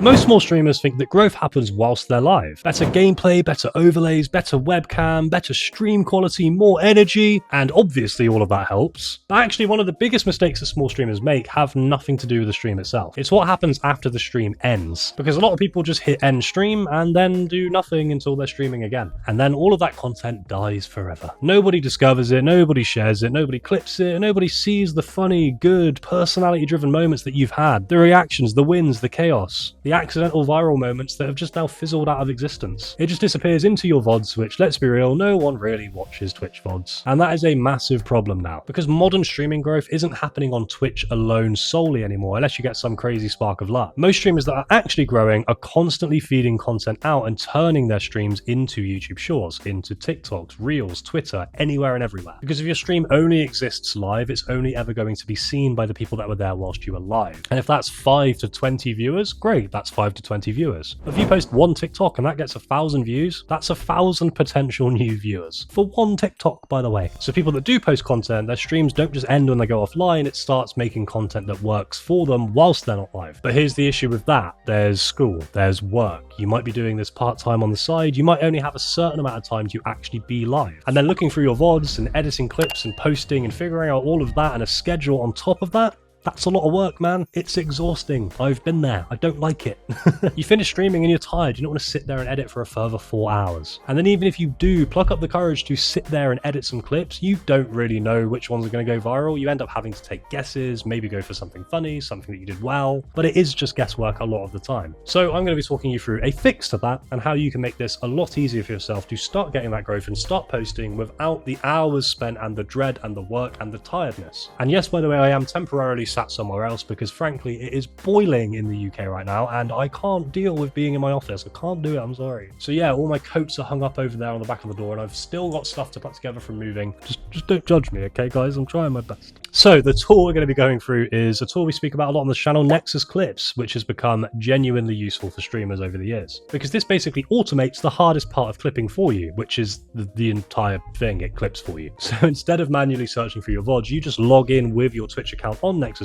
Most small streamers think that growth happens whilst they're live. Better gameplay, better overlays, better webcam, better stream quality, more energy, and obviously all of that helps. But actually one of the biggest mistakes that small streamers make have nothing to do with the stream itself. It's what happens after the stream ends. Because a lot of people just hit end stream and then do nothing until they're streaming again. And then all of that content dies forever. Nobody discovers it, nobody shares it, nobody clips it, nobody sees the funny, good, personality-driven moments that you've had, the reactions, the wins, the chaos, the accidental viral moments that have just now fizzled out of existence. It just disappears into your VODs, which, let's be real, no one really watches Twitch VODs. And that is a massive problem now, because modern streaming growth isn't happening on Twitch alone solely anymore, unless you get some crazy spark of luck. Most streamers that are actually growing are constantly feeding content out and turning their streams into YouTube Shorts, into TikToks, Reels, Twitter, anywhere and everywhere. Because if your stream only exists live, it's only ever going to be seen by the people that were there whilst you were live. And if that's 5 to 20 viewers, great, that's 5 to 20 viewers. If you post one TikTok and that gets 1,000 views, that's 1,000 potential new viewers. For one TikTok, by the way. So people that do post content, their streams don't just end when they go offline, it starts making content that works for them whilst they're not live. But here's the issue with that. There's school, there's work. You might be doing this part-time on the side, you might only have a certain amount of time to actually be live. And then looking through your VODs and editing clips and posting and figuring out all of that and a schedule on top of that, that's a lot of work, man. It's exhausting. I've been there. I don't like it. You finish streaming and you're tired. You don't want to sit there and edit for a further 4 hours. And then even if you do pluck up the courage to sit there and edit some clips, you don't really know which ones are going to go viral. You end up having to take guesses, maybe go for something funny, something that you did well, but it is just guesswork a lot of the time. So I'm going to be talking you through a fix to that and how you can make this a lot easier for yourself to start getting that growth and start posting without the hours spent and the dread and the work and the tiredness. And yes, by the way, I am temporarily sat somewhere else because frankly it is boiling in the UK right now and I can't deal with being in my office. I can't do it, I'm sorry. So yeah, all my coats are hung up over there on the back of the door and I've still got stuff to put together from moving. Just don't judge me, okay guys? I'm trying my best. So the tool we're going to be going through is a tool we speak about a lot on the channel, nexusclips, which has become genuinely useful for streamers over the years. Because this basically automates the hardest part of clipping for you, which is the entire thing it clips for you. So instead of manually searching for your VODs, you just log in with your Twitch account on nexusclips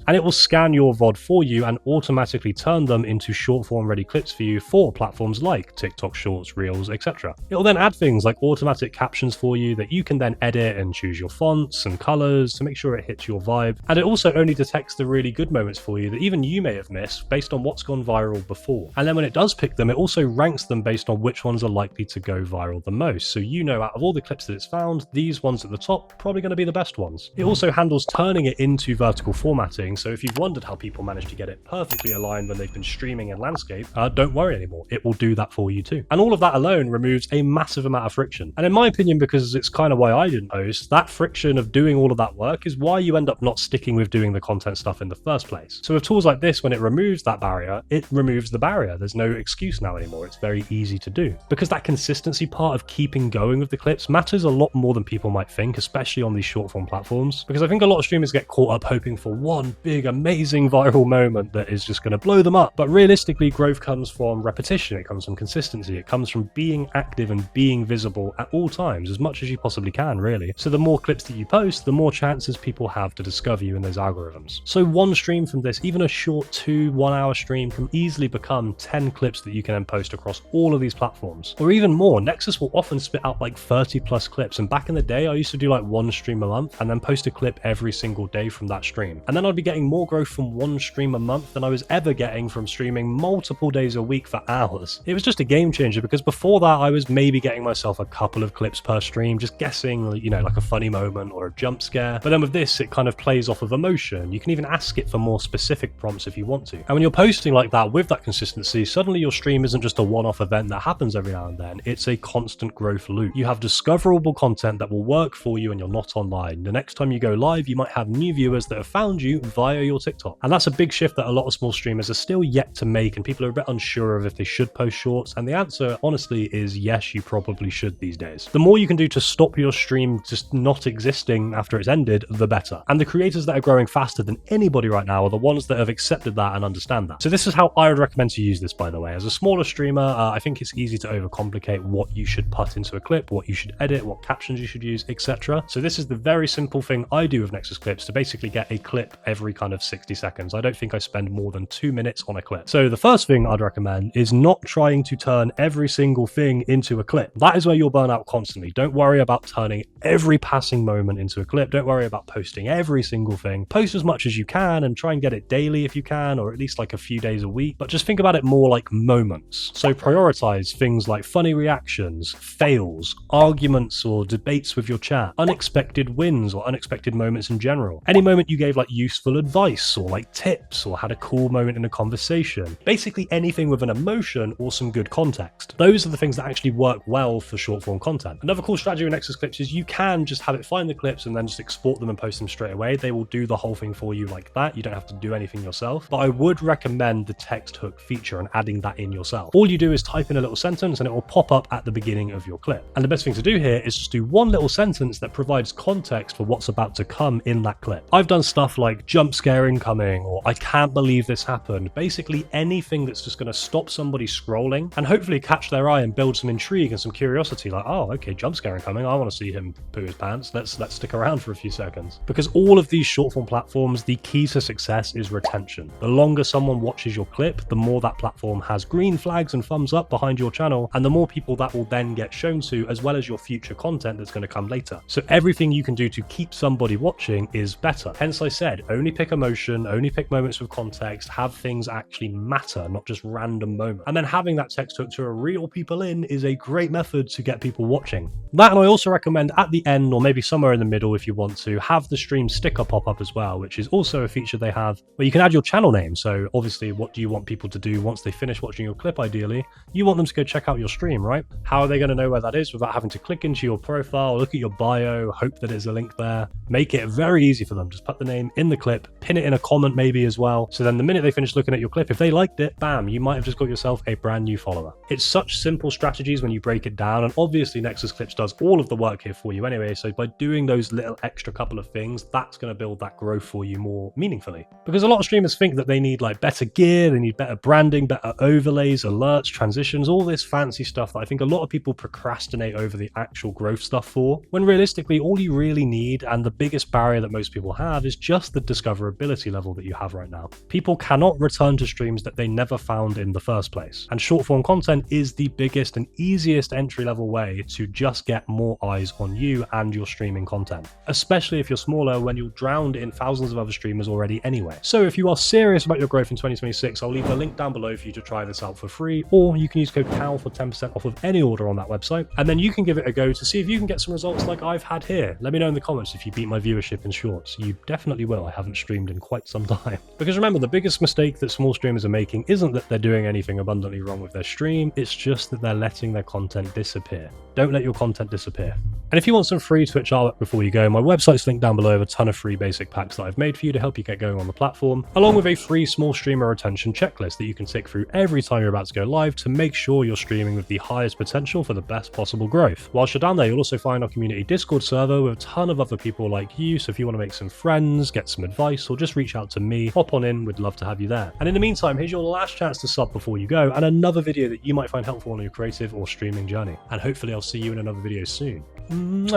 and it will scan your VOD for you and automatically turn them into short form ready clips for you for platforms like TikTok Shorts, Reels, etc. It will then add things like automatic captions for you that you can then edit and choose your fonts and colors to make sure it hits your vibe. And it also only detects the really good moments for you that even you may have missed based on what's gone viral before. And then when it does pick them, it also ranks them based on which ones are likely to go viral the most. So you know out of all the clips that it's found, these ones at the top are probably going to be the best ones. It also handles turning it into vertical formatting. So if you've wondered how people manage to get it perfectly aligned when they've been streaming in landscape, don't worry anymore. It will do that for you too. And all of that alone removes a massive amount of friction. And in my opinion, because it's kind of why I didn't post, that friction of doing all of that work is why you end up not sticking with doing the content stuff in the first place. So with tools like this, when it removes that barrier, it removes the barrier. There's no excuse now anymore. It's very easy to do. Because that consistency part of keeping going with the clips matters a lot more than people might think, especially on these short form platforms. Because I think a lot of streamers get caught up hoping for one big amazing viral moment that is just going to blow them up. But realistically, growth comes from repetition. It comes from consistency. It comes from being active and being visible at all times, as much as you possibly can, really. So the more clips that you post, the more chances people have to discover you in those algorithms. So one stream from this, even a short 2-1 hour stream, can easily become 10 clips that you can then post across all of these platforms. Or even more. Nexus will often spit out like 30 plus clips. And back in the day, I used to do like one stream a month and then post a clip every single day from that stream. And then I'd be getting more growth from one stream a month than I was ever getting from streaming multiple days a week for hours. It was just a game changer because before that I was maybe getting myself a couple of clips per stream, just guessing, you know, like a funny moment or a jump scare. But then with this, it kind of plays off of emotion. You can even ask it for more specific prompts if you want to. And when you're posting like that with that consistency, suddenly your stream isn't just a one-off event that happens every now and then. It's a constant growth loop. You have discoverable content that will work for you and you're not online. The next time you go live, you might have new viewers that have found you via your TikTok. And that's a big shift that a lot of small streamers are still yet to make, and people are a bit unsure of if they should post shorts. And the answer, honestly, is yes, you probably should these days. The more you can do to stop your stream just not existing after it's ended, the better. And the creators that are growing faster than anybody right now are the ones that have accepted that and understand that. So this is how I would recommend to use this, by the way. As a smaller streamer, I think it's easy to overcomplicate what you should put into a clip, what you should edit, what captions you should use, etc. So this is the very simple thing I do with nexusclips to basically get a clip every kind of 60 seconds. I don't think I spend more than 2 minutes on a clip. So the first thing I'd recommend is not trying to turn every single thing into a clip. That is where you'll burn out constantly. Don't worry about turning every passing moment into a clip. Don't worry about posting every single thing. Post as much as you can and try and get it daily if you can, or at least like a few days a week, but just think about it more like moments. So prioritize things like funny reactions, fails, arguments or debates with your chat, unexpected wins or unexpected moments in general. Any moment you gave like useful advice or like tips or had a cool moment in a conversation. Basically anything with an emotion or some good context. Those are the things that actually work well for short form content. Another cool strategy with Nexus Clips is you can just have it find the clips and then just export them and post them straight away. They will do the whole thing for you like that. You don't have to do anything yourself. But I would recommend the text hook feature and adding that in yourself. All you do is type in a little sentence and it will pop up at the beginning of your clip. And the best thing to do here is just do one little sentence that provides context for what's about to come in that clip. I've done stuff like jump scare incoming or I can't believe this happened. Basically anything that's just going to stop somebody scrolling and hopefully catch their eye and build some intrigue and some curiosity, like, oh, okay, jump scare incoming, I want to see him poo his pants, let's stick around for a few seconds. Because all of these short form platforms, the key to success is retention. The longer someone watches your clip, the more that platform has green flags and thumbs up behind your channel, and the more people that will then get shown to, as well as your future content that's going to come later. So everything you can do to keep somebody watching is better. Hence I said, only pick emotion, only pick moments with context, have things actually matter, not just random moments. And then having that text hook to reel people in is a great method to get people watching. That, and I also recommend at the end, or maybe somewhere in the middle if you want to, have the stream sticker pop up as well, which is also a feature they have where you can add your channel name. So obviously, what do you want people to do once they finish watching your clip? Ideally, you want them to go check out your stream, right? How are they going to know where that is without having to click into your profile, look at your bio, hope that there's a link there? Make it very easy for them. Just put the name in the clip, pin it in a comment maybe as well. So then the minute they finish looking at your clip, if they liked it, bam, you might have just got yourself a brand new follower. It's such simple strategies when you break it down, and obviously Nexus Clips does all of the work here for you anyway. So by doing those little extra couple of things, that's going to build that growth for you more meaningfully. Because a lot of streamers think that they need like better gear, they need better branding, better overlays, alerts, transitions, all this fancy stuff that I think a lot of people procrastinate over the actual growth stuff for, when realistically all you really need, and the biggest barrier that most people have, is just the discoverability level that you have right now. People cannot return to streams that they never found in the first place, and short form content is the biggest and easiest entry level way to just get more eyes on you and your streaming content, especially if you're smaller, when you're drowned in thousands of other streamers already anyway. So if you are serious about your growth in 2026, I'll leave a link down below for you to try this out for free, or you can use code CAL for 10% off of any order on that website, and then you can give it a go to see if you can get some results like I've had here. Let me know in the comments if you beat my viewership in shorts. You definitely will. I haven't streamed in quite some time. Because remember, the biggest mistake that small streamers are making isn't that they're doing anything abundantly wrong with their stream, it's just that they're letting their content disappear. Don't let your content disappear. And if you want some free Twitch artwork before you go, my website's linked down below with a ton of free basic packs that I've made for you to help you get going on the platform, along with a free small streamer retention checklist that you can tick through every time you're about to go live to make sure you're streaming with the highest potential for the best possible growth. Whilst you're down there, you'll also find our community Discord server with a ton of other people like you, so if you want to make some friends, get some advice, or just reach out to me, hop on in, we'd love to have you there. And in the meantime, here's your last chance to sub before you go, and another video that you might find helpful on your creative or streaming journey. And hopefully I'll see you in another video soon. Mwah.